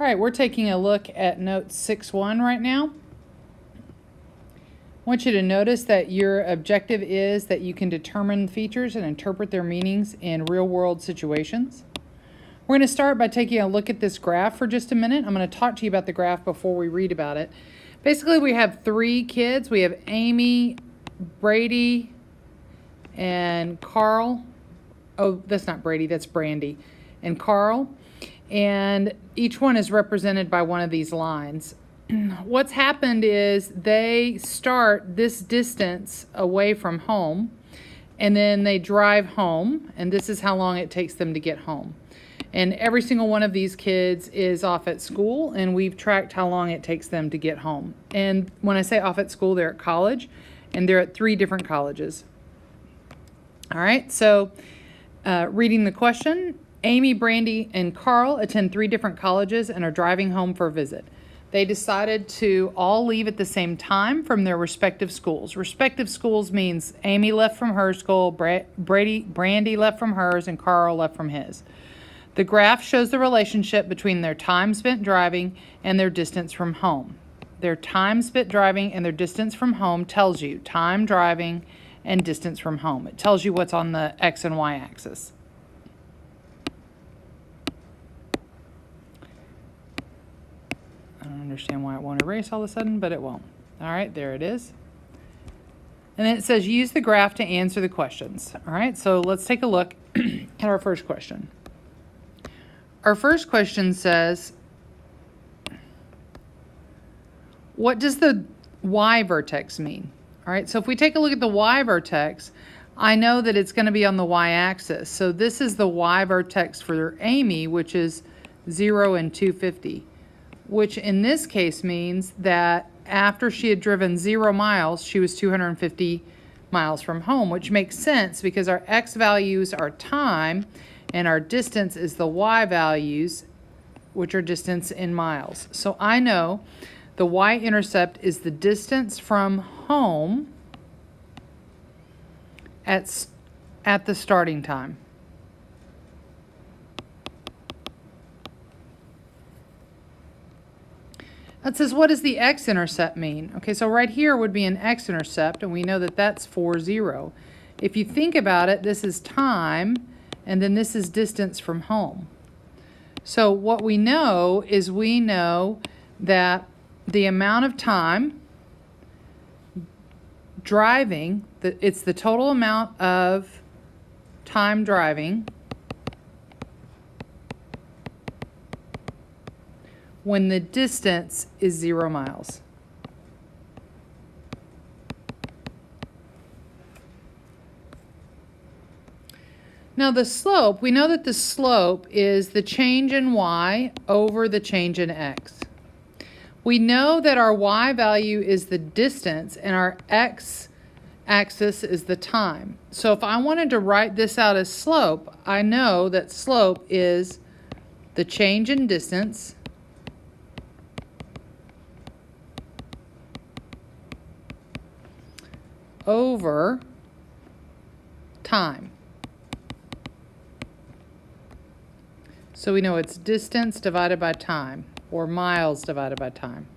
All right, we're taking a look at note 6.1 right now. I want you to notice that your objective is that you can determine features and interpret their meanings in real-world situations. We're going to start by taking a look at this graph for just a minute. I'm going to talk to you about the graph before we read about it. Basically, we have three kids. We have Amy, Brady, and Carl. Oh, that's not Brady, that's Brandy. And Carl. And each one is represented by one of these lines. What's happened is they start this distance away from home, and then they drive home, and this is how long it takes them to get home. And every single one of these kids is off at school, and we've tracked how long it takes them to get home. And when I say off at school, they're at college, and they're at 3 different colleges. All right, so reading the question, Amy, Brandy, and Carl attend 3 different colleges and are driving home for a visit. They decided to all leave at the same time from their respective schools. Respective schools means Amy left from her school, Brandy left from hers, and Carl left from his. The graph shows the relationship between their time spent driving and their distance from home. Their time spent driving and their distance from home tells you time driving and distance from home. It tells you what's on the X and Y axis. I don't understand why it won't erase all of a sudden, but it won't. All right, there it is. And then it says use the graph to answer the questions. All right, so let's take a look at our first question. Our first question says, what does the Y vertex mean? All right, so if we take a look at the Y vertex, I know that it's going to be on the Y axis. So this is the Y vertex for Amy, which is 0 and 250, which in this case means that after she had driven 0 miles, she was 250 miles from home, which makes sense because our X values are time and our distance is the Y values, which are distance in miles. So I know the y-intercept is the distance from home at the starting time. That says, what does the x-intercept mean? Okay, so right here would be an x-intercept, and we know that that's 40. If you think about it, this is time, and then this is distance from home. So what we know is we know that the amount of time driving, it's the total amount of time driving when the distance is 0 miles. Now the slope, we know that the slope is the change in y over the change in x. We know that our y value is the distance and our x axis is the time. So if I wanted to write this out as slope, I know that slope is the change in distance over time. So we know it's distance divided by time, or miles divided by time,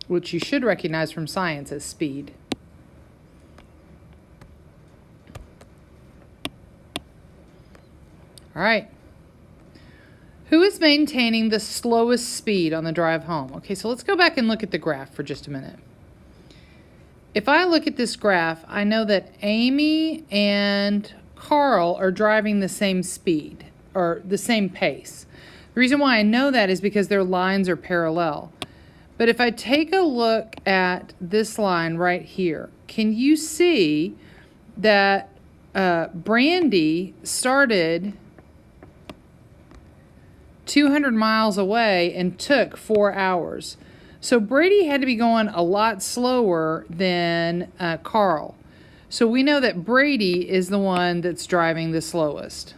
which you should recognize from science as speed. All right. Who is maintaining the slowest speed on the drive home? Okay, so let's go back and look at the graph for just a minute. If I look at this graph, I know that Amy and Carl are driving the same speed, or the same pace. The reason why I know that is because their lines are parallel. But if I take a look at this line right here, can you see that Brandy started 200 miles away and took 4 hours? So Brady had to be going a lot slower than Carl. So we know that Brady is the one that's driving the slowest.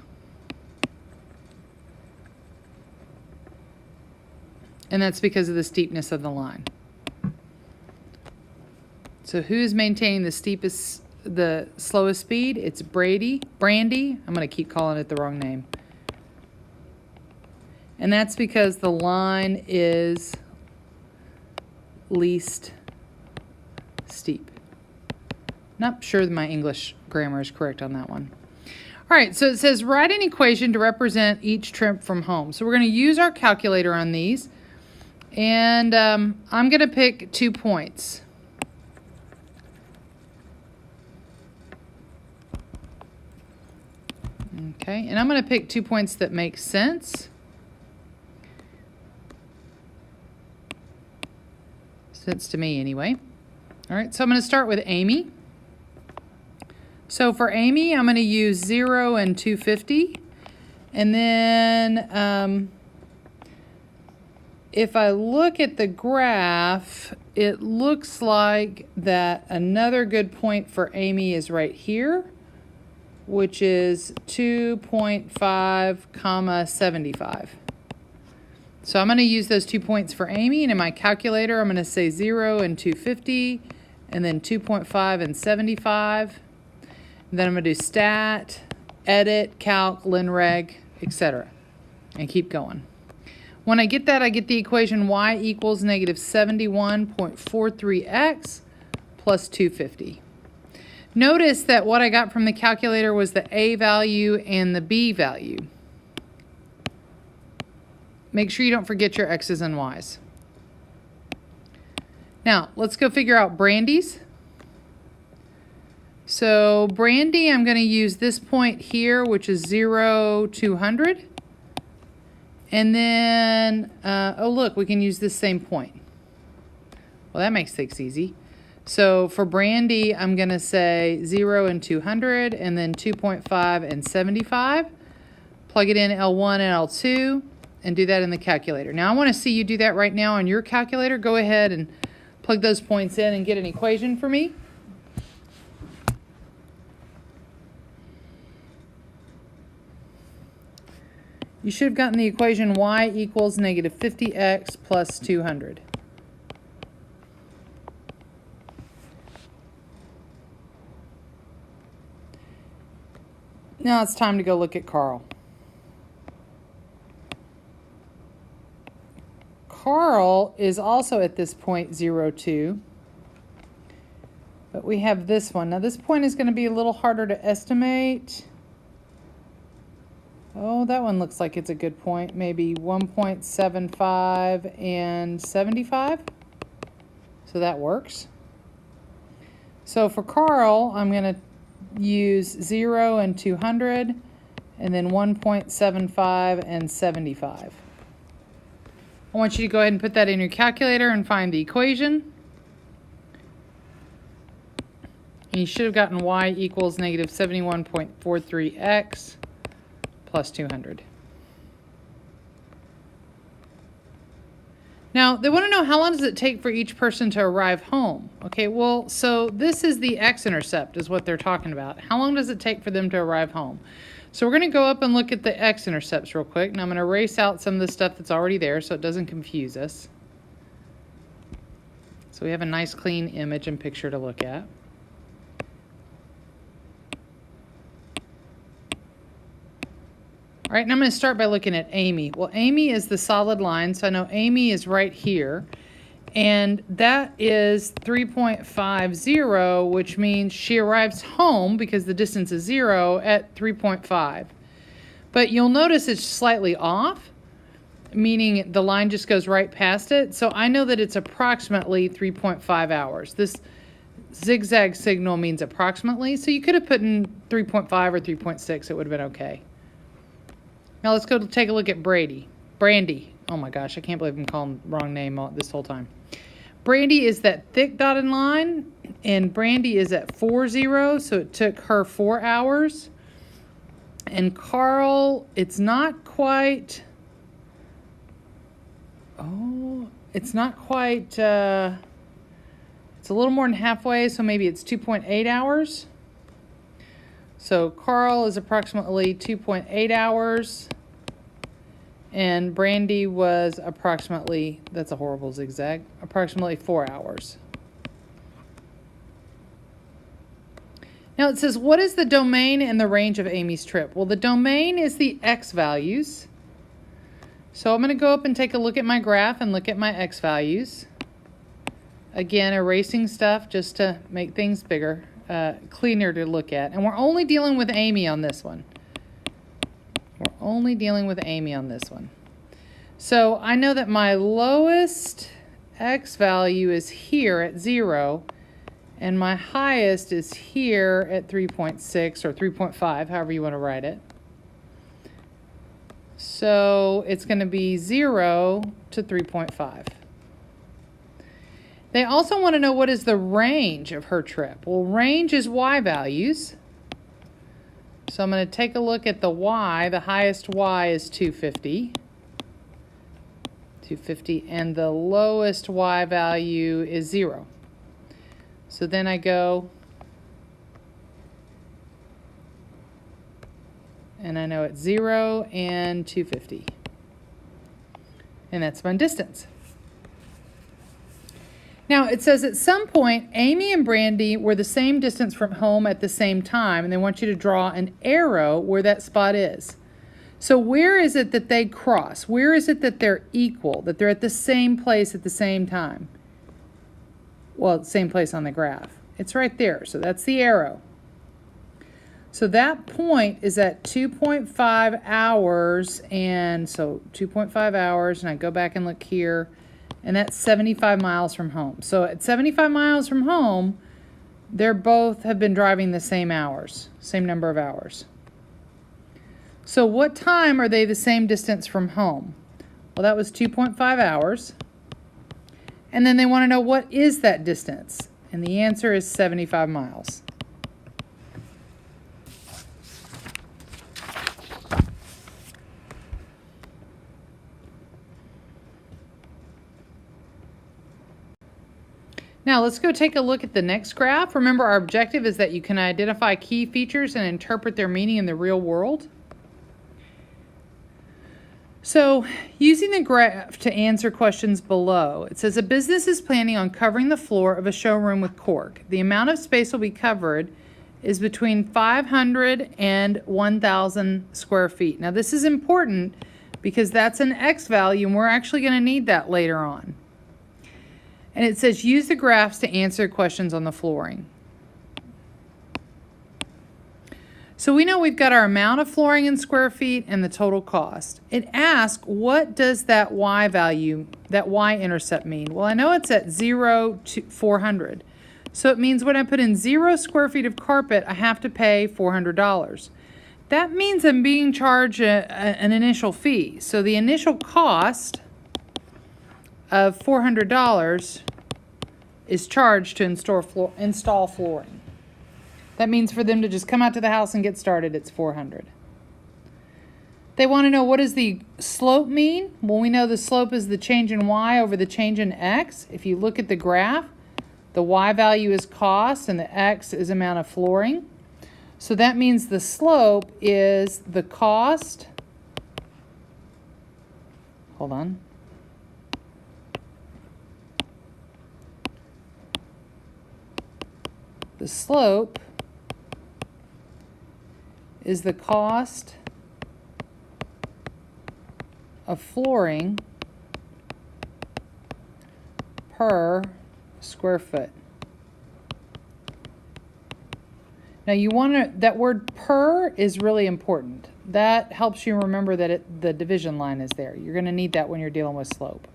And that's because of the steepness of the line. So who's maintaining the slowest speed? It's Brandy. I'm going to keep calling it the wrong name. And that's because the line is least steep. Not sure that my English grammar is correct on that one. All right, so it says write an equation to represent each trip from home. So we're going to use our calculator on these. And I'm going to pick 2 points. Okay, and I'm going to pick 2 points that make sense. Sense to me anyway. All right, so I'm going to start with Amy. So for Amy, I'm going to use 0 and 250. And then if I look at the graph, it looks like that another good point for Amy is right here, which is 2.5 comma 75. So I'm going to use those 2 points for Amy, and in my calculator I'm going to say 0 and 250, and then 2.5 and 75. And then I'm going to do stat, edit, calc, linreg, etc. and keep going. When I get that, I get the equation y equals negative 71.43x plus 250. Notice that what I got from the calculator was the a value and the b value. Make sure you don't forget your x's and y's. Now, let's go figure out Brandy's. So Brandy, I'm going to use this point here, which is 0, 200. And then, oh look, we can use this same point. Well, that makes things easy. So for Brandy, I'm going to say 0 and 200, and then 2.5 and 75. Plug it in L1 and L2, and do that in the calculator. Now, I want to see you do that right now on your calculator. Go ahead and plug those points in and get an equation for me. You should have gotten the equation y equals negative 50x plus 200. Now it's time to go look at Carl. Carl is also at this point 0, 2. But we have this one. Now this point is going to be a little harder to estimate. Oh, that one looks like it's a good point. Maybe 1.75 and 75. So that works. So for Carl, I'm going to use 0 and 200, and then 1.75 and 75. I want you to go ahead and put that in your calculator and find the equation. And you should have gotten y equals negative 71.43x plus 200. Now, they want to know how long does it take for each person to arrive home? Okay, well, so this is the x-intercept is what they're talking about. How long does it take for them to arrive home? So we're going to go up and look at the x-intercepts real quick. Now I'm going to erase out some of the stuff that's already there so it doesn't confuse us. So we have a nice clean image and picture to look at. All right, and I'm going to start by looking at Amy. Well, Amy is the solid line, so I know Amy is right here. And that is 3.50, which means she arrives home, because the distance is 0, at 3.5. But you'll notice it's slightly off, meaning the line just goes right past it. So I know that it's approximately 3.5 hours. This zigzag signal means approximately, so you could have put in 3.5 or 3.6. It would have been okay. Now let's go take a look at Brandy. Oh my gosh, I can't believe I'm calling the wrong name this whole time. Brandy is that thick dotted line, and Brandy is at 40, so it took her 4 hours. And Carl, it's not quite, it's not quite, it's a little more than halfway, so maybe it's 2.8 hours. So Carl is approximately 2.8 hours. And Brandy was approximately, that's a horrible zigzag, approximately 4 hours. Now it says, what is the domain and the range of Amy's trip? Well, the domain is the x values. So I'm going to go up and take a look at my graph and look at my x values. Again, erasing stuff just to make things bigger, cleaner to look at. And we're only dealing with Amy on this one. So I know that my lowest x value is here at 0, and my highest is here at 3.6 or 3.5, however you want to write it. So it's going to be 0 to 3.5. They also want to know what is the range of her trip. Well, range is y values. So I'm going to take a look at the y. The highest y is 250. And the lowest y value is 0. So then I go, and I know it's 0 and 250. And that's my distance. Now, it says at some point, Amy and Brandy were the same distance from home at the same time, and they want you to draw an arrow where that spot is. So where is it that they cross? Where is it that they're equal, that they're at the same place at the same time? Well, same place on the graph. It's right there, so that's the arrow. So that point is at 2.5 hours, and so 2.5 hours, and I go back and look here, and that's 75 miles from home. So at 75 miles from home, they're both have been driving the same hours, same number of hours. So what time are they the same distance from home? Well, that was 2.5 hours. And then they want to know what is that distance? And the answer is 75 miles. Now let's go take a look at the next graph. Remember, our objective is that you can identify key features and interpret their meaning in the real world. So, using the graph to answer questions below, it says a business is planning on covering the floor of a showroom with cork. The amount of space will be covered is between 500 and 1,000 square feet. Now this is important because that's an X value and we're actually going to need that later on. And it says use the graphs to answer questions on the flooring. So we know we've got our amount of flooring in square feet and the total cost. It asks, what does that Y value, that Y-intercept mean? Well, I know it's at 0 to 400. So it means when I put in 0 square feet of carpet, I have to pay $400. That means I'm being charged an initial fee. So the initial cost of $400 is charged to install flooring. That means for them to just come out to the house and get started, it's $400. They want to know, what does the slope mean? Well, we know the slope is the change in Y over the change in X. If you look at the graph, the Y value is cost and the X is amount of flooring. So that means the slope is the cost. Hold on. The slope is the cost of flooring per square foot. Now you want to, that word per is really important. That helps you remember that the division line is there. You're going to need that when you're dealing with slope.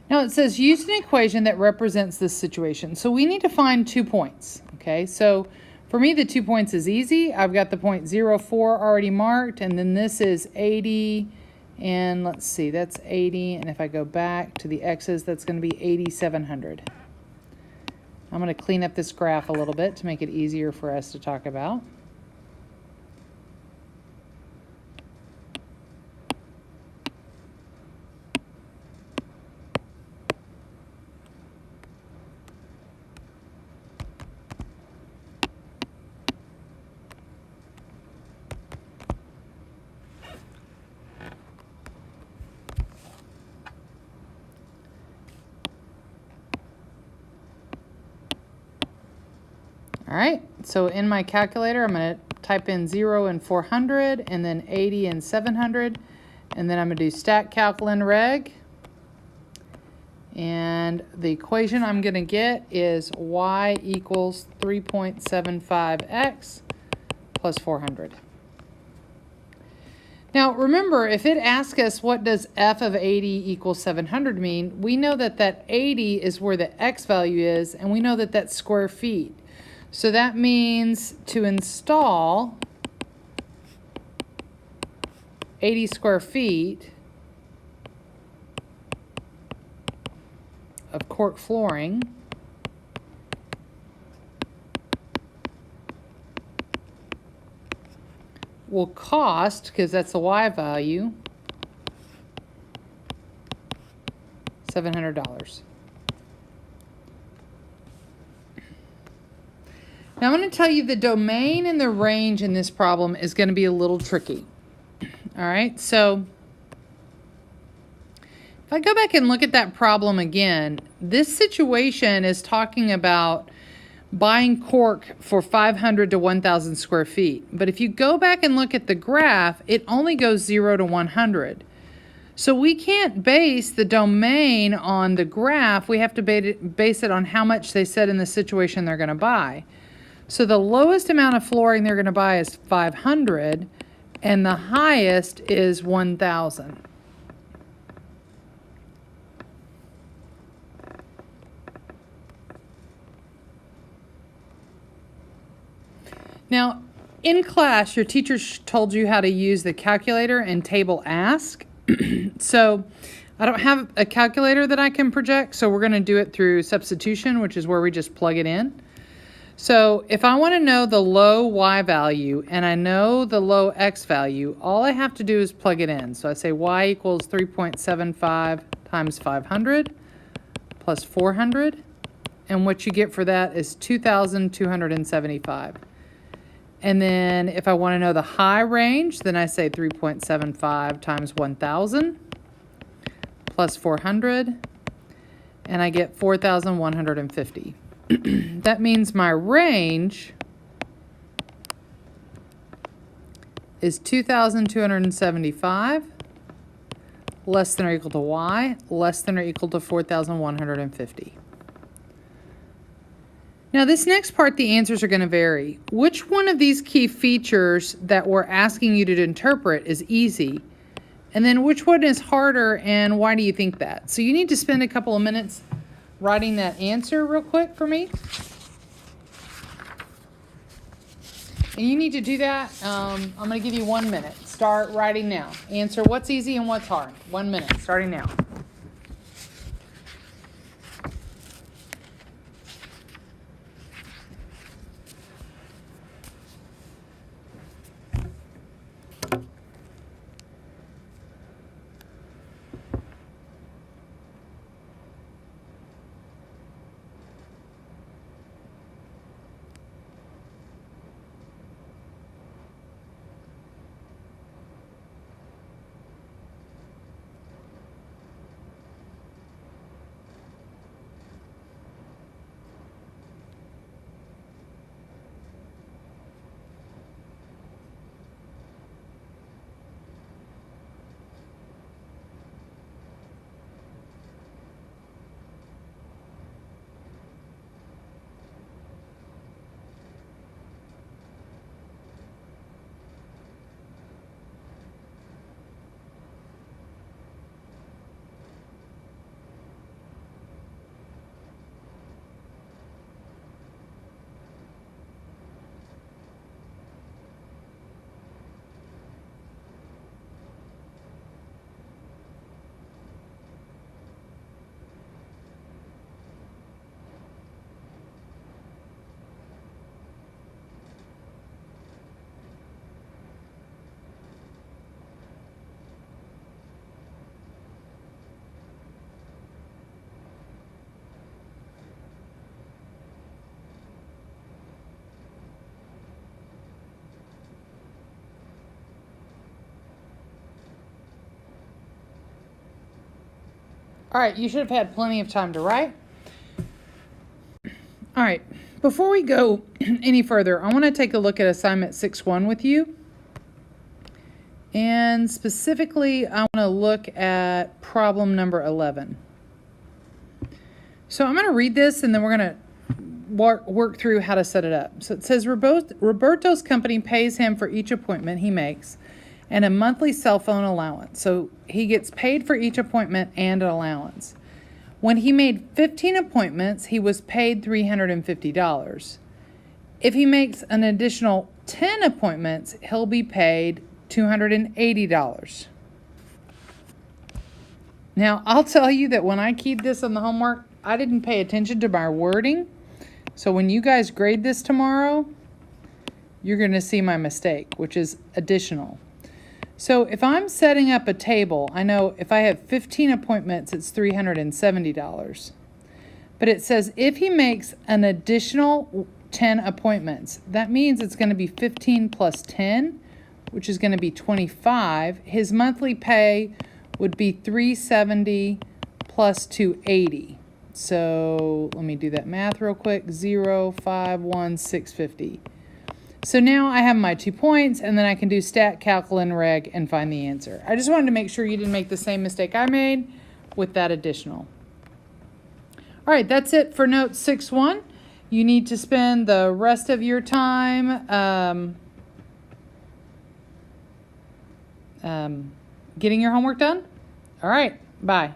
Now it says use an equation that represents this situation. So we need to find 2 points. Okay, so for me the 2 points is easy. I've got the point 0,4 already marked, and then this is 80, and let's see, that's 80, and if I go back to the x's, that's going to be 8,700. I'm going to clean up this graph a little bit to make it easier for us to talk about. All right, so in my calculator, I'm going to type in 0 and 400, and then 80 and 700, and then I'm going to do stat calc len reg. And the equation I'm going to get is y equals 3.75x plus 400. Now remember, if it asks us what does f of 80 equals 700 mean, we know that that 80 is where the x value is, and we know that that's square feet. So that means to install 80 square feet of cork flooring will cost, because that's the y value, $700. Now I'm going to tell you the domain and the range in this problem is going to be a little tricky. All right, so if I go back and look at that problem again, this situation is talking about buying cork for 500 to 1,000 square feet. But if you go back and look at the graph, it only goes 0 to 100. So we can't base the domain on the graph. We have to base it on how much they said in the situation they're going to buy. So the lowest amount of flooring they're going to buy is 500, and the highest is 1,000. Now, in class, your teacher told you how to use the calculator and table ask. So I don't have a calculator that I can project, so we're going to do it through substitution, which is where we just plug it in. So if I want to know the low y value and I know the low x value, all I have to do is plug it in. So I say y equals 3.75 times 500 plus 400, and what you get for that is 2,275. And then if I want to know the high range, then I say 3.75 times 1,000 plus 400, and I get 4,150. That means my range is 2,275 less than or equal to y, less than or equal to 4,150. Now this next part, the answers are going to vary. Which one of these key features that we're asking you to interpret is easy? And then which one is harder, and why do you think that? So you need to spend a couple of minutes writing that answer real quick for me. And you need to do that. I'm going to give you 1 minute. Start writing now. Answer what's easy and what's hard. 1 minute, starting now. All right, you should have had plenty of time to write. All right, Before we go any further, I want to take a look at assignment 6-1 with you. And specifically, I want to look at problem number 11. So I'm going to read this and then we're going to work through how to set it up. So it says Roberto's company pays him for each appointment he makes and a monthly cell phone allowance. So he gets paid for each appointment and an allowance. When he made 15 appointments, he was paid $350. If he makes an additional 10 appointments, he'll be paid $280. Now, I'll tell you that when I keyed this on the homework, I didn't pay attention to my wording. So when you guys grade this tomorrow, you're going to see my mistake, which is additional. So if I'm setting up a table, I know if I have 15 appointments, it's $370. But it says if he makes an additional 10 appointments, that means it's going to be 15 plus 10, which is going to be 25. His monthly pay would be $370 plus $280. So let me do that math real quick. 0, 5, 1, 650. So now I have my 2 points, and then I can do stat, calc, and reg, and find the answer. I just wanted to make sure you didn't make the same mistake I made with that additional. All right, that's it for note 6-1. You need to spend the rest of your time getting your homework done. All right, bye.